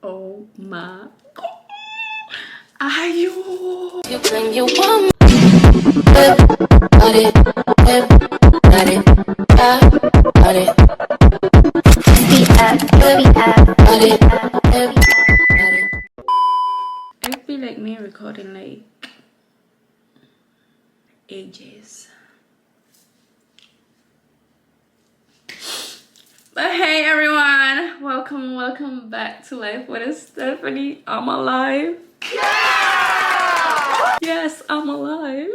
Oh my god. Are you? You claim you want me. Got it, got it, got it. I feel like me recording like ages. But hey everyone, welcome back to Life with Stephanie. I'm alive. Yeah! Yes, I'm alive.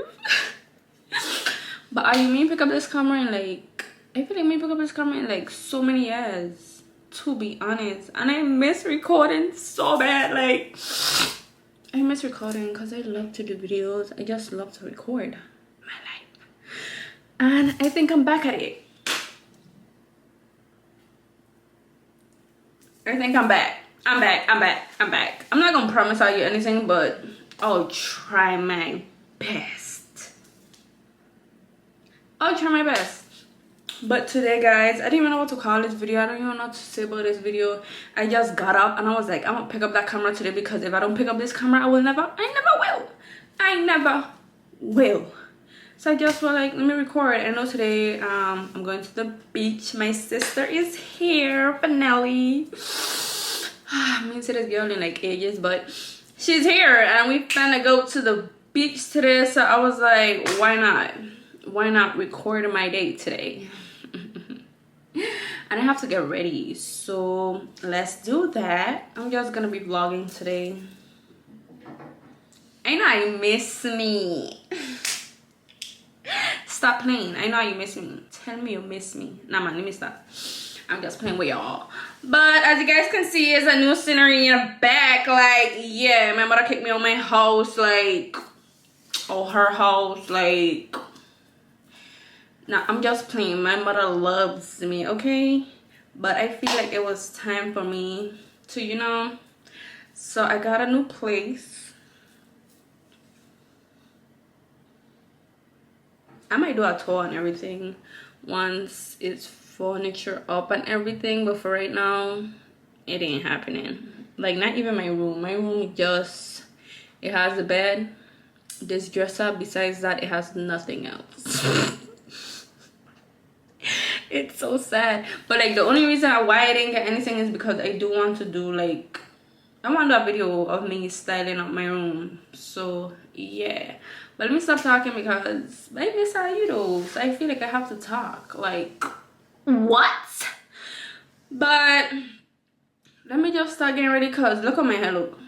But I mean pick up this camera in like, I feel like me pick up this camera in like so many years, to be honest. And I miss recording so bad. Like I miss recording because I love to do videos. I just love to record my life. And I think I'm back at it. I think I'm back. I'm back. I'm not gonna promise I'll get anything, but I'll try my best. But today, guys, I didn't even know what to call this video. I don't even know what to say about this video. I just got up and I was like, I'm gonna pick up that camera today because if I don't pick up this camera, I never will. So I just was like, let me record. I know today I'm going to the beach. My sister is here, finally. I mean, to this girl in like ages, but she's here and we plan to go to the beach today. So I was like, why not record my day today? And I have to get ready, so let's do that. I'm just gonna be vlogging today. I know you miss me. Stop playing. I know you miss me. Tell me you miss me. Nah man, let me stop. I'm just playing with y'all. But as you guys can see, it's a new scenery in the back. Like, yeah, my mother kicked me out my house, like, or her house, like. Nah, I'm just playing. My mother loves me, okay? But I feel like it was time for me to, you know. So I got a new place. I might do a tour and everything once it's furniture up and everything, but for right now it ain't happening. Like, not even my room just, it has a bed, this dresser. Besides that, it has nothing else. It's so sad. But like, the only reason why I didn't get anything is because I do want to do, like, I want to do a video of me styling up my room. So yeah, but let me stop talking because baby, it's how you do. So I feel like I have to talk. Like, what? But let me just start getting ready because look at my hair. Look,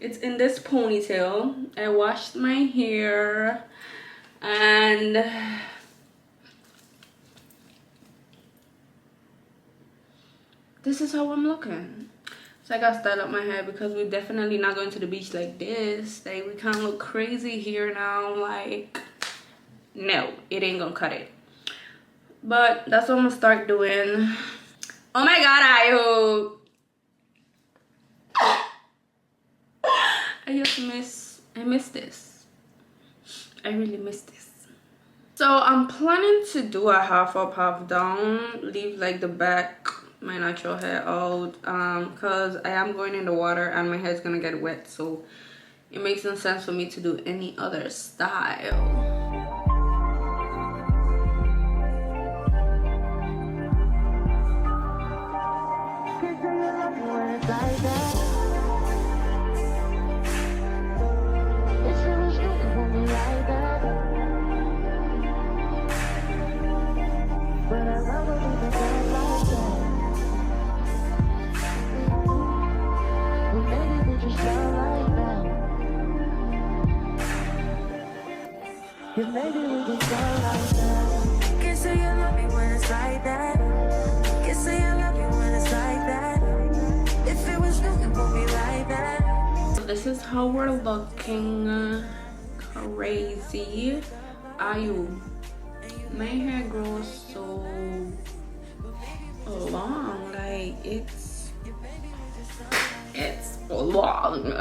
it's in this ponytail. I washed my hair and this is how I'm looking. So I gotta style up my hair because we're definitely not going to the beach like this. Like, we can't look crazy here now. Like, no, it ain't gonna cut it. But that's what I'm gonna start doing. Oh my god, I hope. I miss this. I really miss this. So I'm planning to do a half up, half down. Leave like the back, my natural hair out, because I am going in the water and my hair is gonna get wet, so it makes no sense for me to do any other style. Maybe we can start like that. Can't say you love me when it's like that. Can't say I love you when it's like that. If it was you, it won't be like that. So this is how we're looking. Crazy. My hair grows so long. Like, it's long.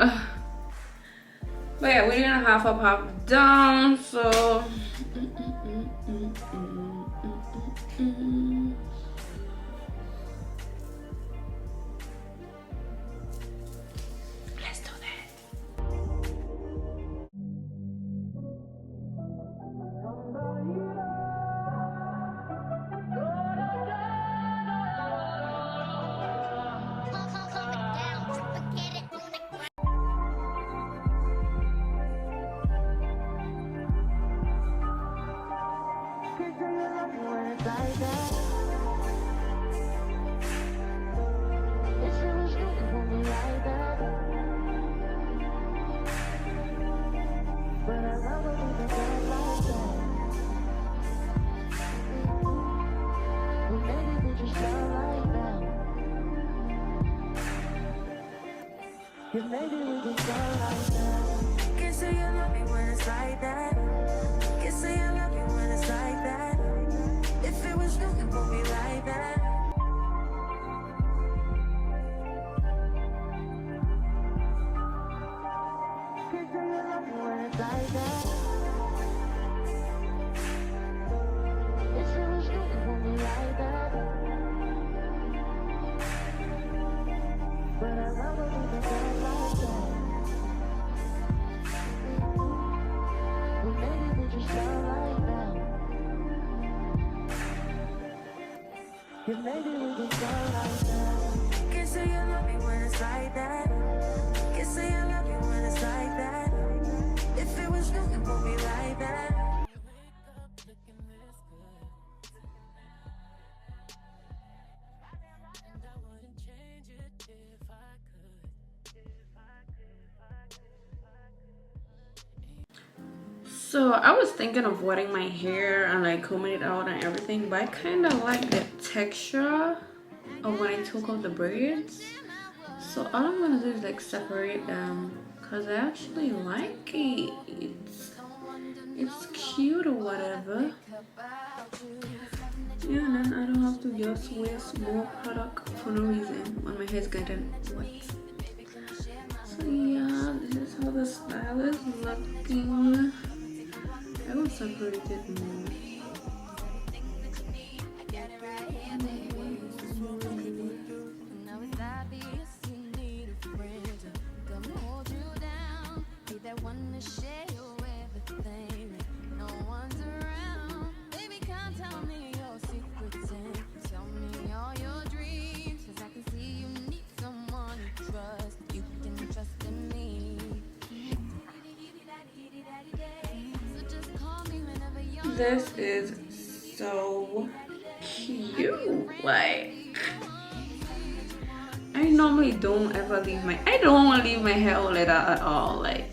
But yeah, we're doing a half up, half down, so You made it with the girl like that. Can't say you love me when it's like that. Can't say I love you when it's like that. If it was new, it won't be like that. Can't say you love me when it's like that. If it was new, it won't be like that. But I love it with the girl like that. We made it with your girl like that. You made it with your girl like that. Can't say you love me when it's like that. Can't say I love you when it's like that. If it was new, it won't be like that. So I was thinking of wetting my hair and like combing it out and everything, but I kind of like the texture of when I took off the braids. So all I'm gonna do is like separate them because I actually like it. It's cute or whatever. Yeah, and then I don't have to just waste more product for no reason when my hair's getting wet. So yeah, this is how the style is looking. I will separate it more. This is so cute. Like, I normally don't ever leave my I don't want to leave my hair all like that at all. Like,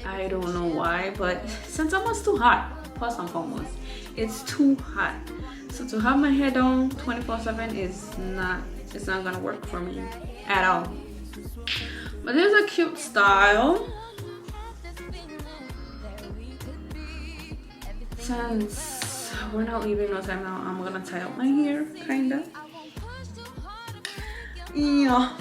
I don't know why, but since it's too hot, first and foremost, it's too hot. So to have my hair down 24/7 is it's not gonna work for me at all. But there's a cute style. Since we're not leaving no time now, I'm gonna tie up my hair, kinda. Yeah.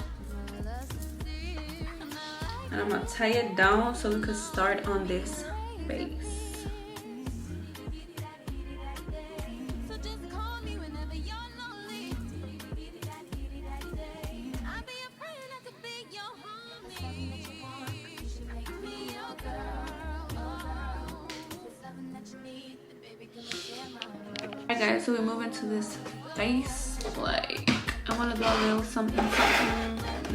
And I'm gonna tie it down so we could start on this base. Alright guys, so we're moving to this face. Like, I want to do a little something,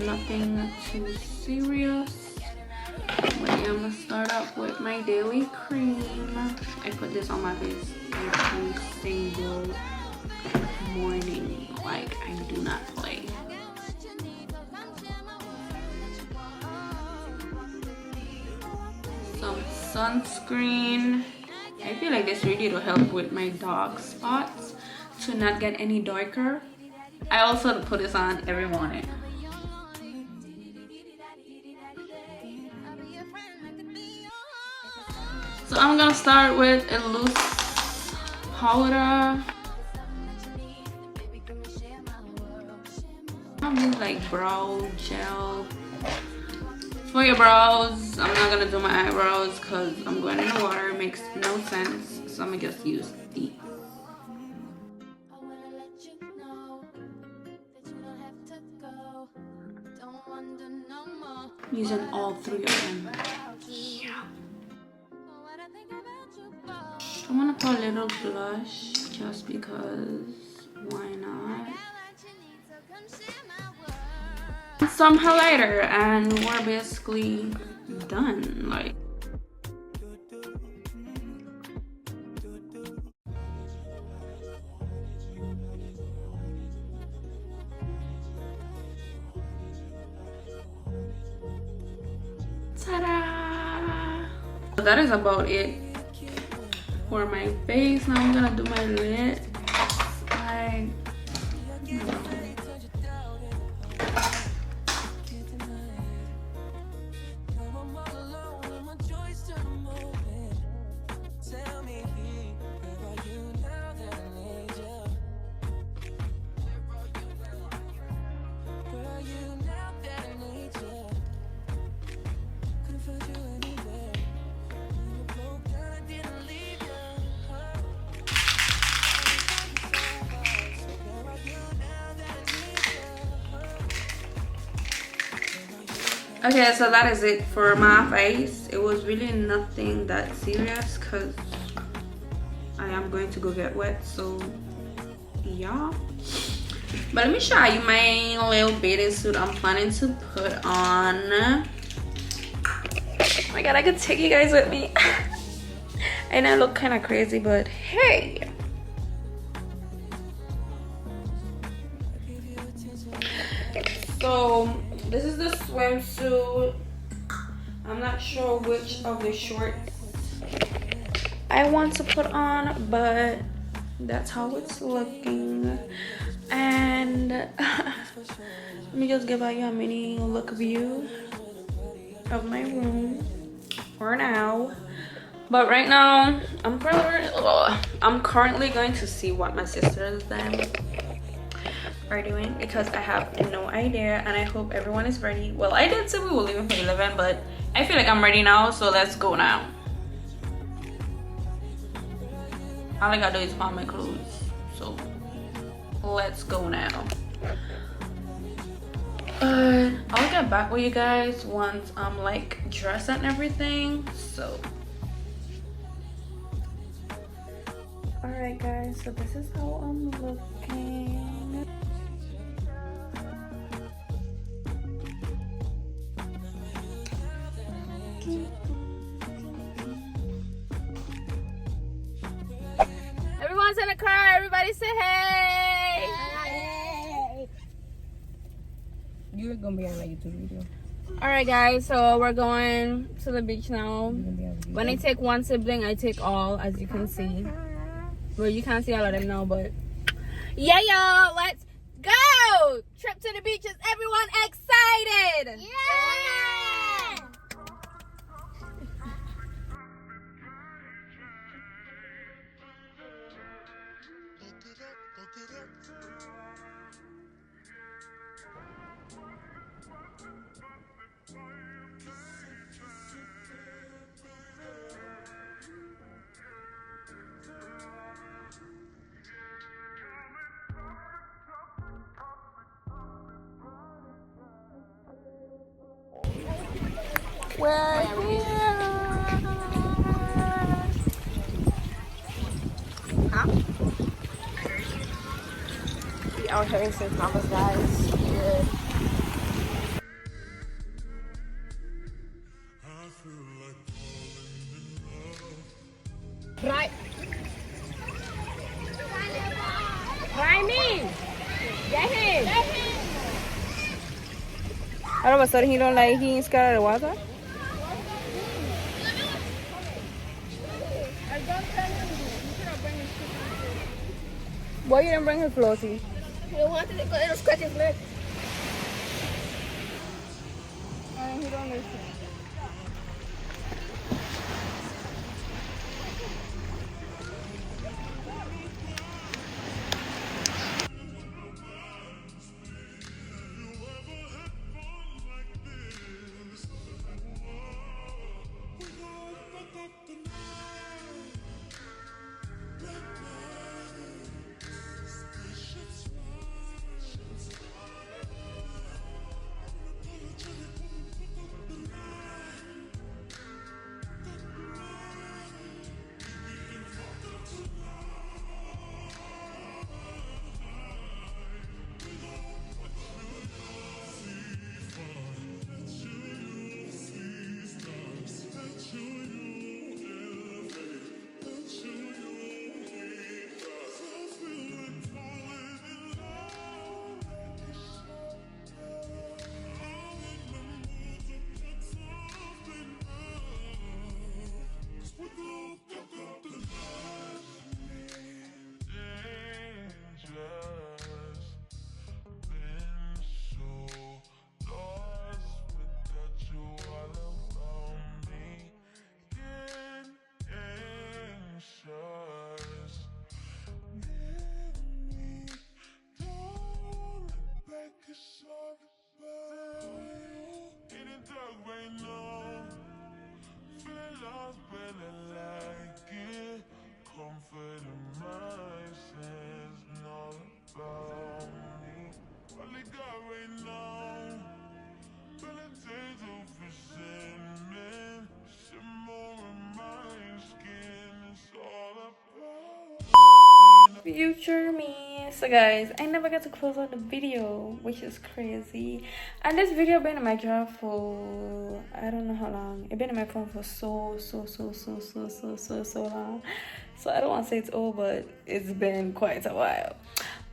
nothing too serious. But yeah, I'm gonna start off with my daily cream. I put this on my face every single morning. Like, I do not play. Some sunscreen. I feel like this really will help with my dark spots to not get any darker. I also put this on every morning. So I'm gonna start with a loose powder. I'll use like brow gel. For your brows, I'm not gonna do my eyebrows because I'm going in the water. It makes no sense. So I'm gonna just use these. Using all three of them. Yeah. I'm gonna put a little blush just because why not? Some highlighter and we're basically done. Like, ta-da! So that is about it for my face. Now I'm gonna do my lid. Like, Okay, so that is it for my face. It was really nothing that serious because I am going to go get wet, so yeah. But let me show you my little bathing suit I'm planning to put on. Oh my god, I could take you guys with me. And I look kind of crazy, but hey. So this is the swimsuit. I'm not sure which of the shorts I want to put on, but that's how it's looking. And let me just give you a mini look view of my room for now. But right now I'm currently going to see what my sisters then are doing, because I have no idea, and I hope everyone is ready. Well, I did say we were leaving for 11, but I feel like I'm ready now, so let's go now. All I gotta do is find my clothes, so let's go now. I'll get back with you guys once I'm like dressed and everything. So all right guys, so this is how I'm looking. Everyone's in the car. Everybody say hey. Hey. You're gonna be on my YouTube video. All right guys, so we're going to the beach now. When I take one sibling, I take all, as you can see. Well, you can't see all of them now, but yeah, y'all, let's go. Trip to the beach. Is everyone excited? Yeah! We're here. Huh? We out having some convos, guys. Yeah. Right. Try me. Get him. All of a sudden, he don't like, he ain't scared of the water. Why you didn't bring his floaty? He wanted it because it'll scratch his leg. He don't listen. future me. So guys, I never got to close out the video, which is crazy. And this video been in my drawer for I don't know how long. It been in my phone for so long. So I don't want to say it's old, but it's been quite a while.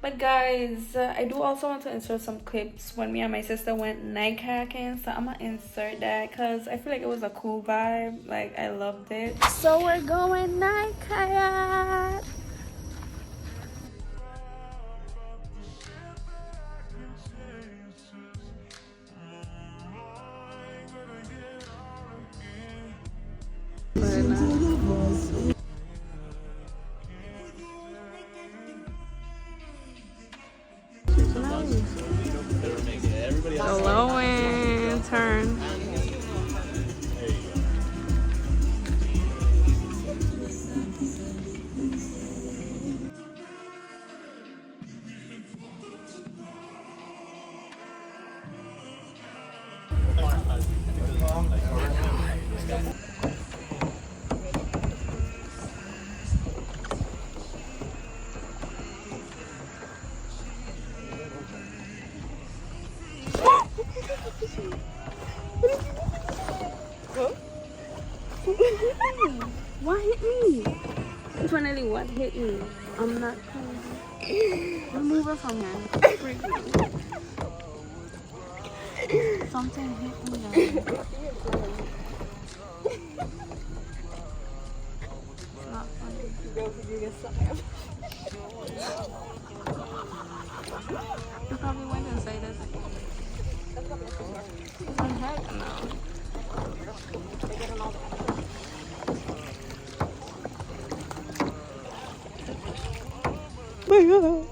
But guys, I do also want to insert some clips when me and my sister went night kayaking. So I'm gonna insert that because I feel like it was a cool vibe. Like, I loved it. So we're going night kayak. The low end turn. What hit me? Finally, what hit me? I'm not crazy. I'm moving from here. Something hit me now. It's not funny. You probably went and say this. Heck no. Oh my god.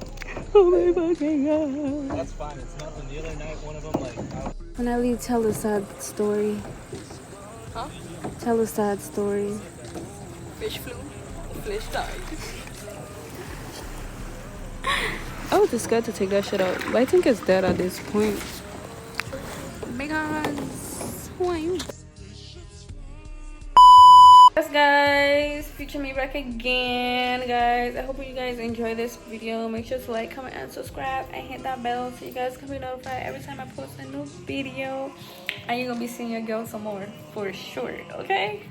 Oh my fucking god. That's fine, it's nothing. The other night, one of them, like, Finally, tell a sad story. Huh? Tell a sad story. Fish flew. Fish died. I was just scared to take that shit out. But I think it's dead at this point. Because who are you? Yes guys, future me back again guys. I hope you guys enjoy this video. Make sure to like, comment, and subscribe, and hit that bell so you guys can be notified every time I post a new video. And you're gonna be seeing your girl some more for sure, okay?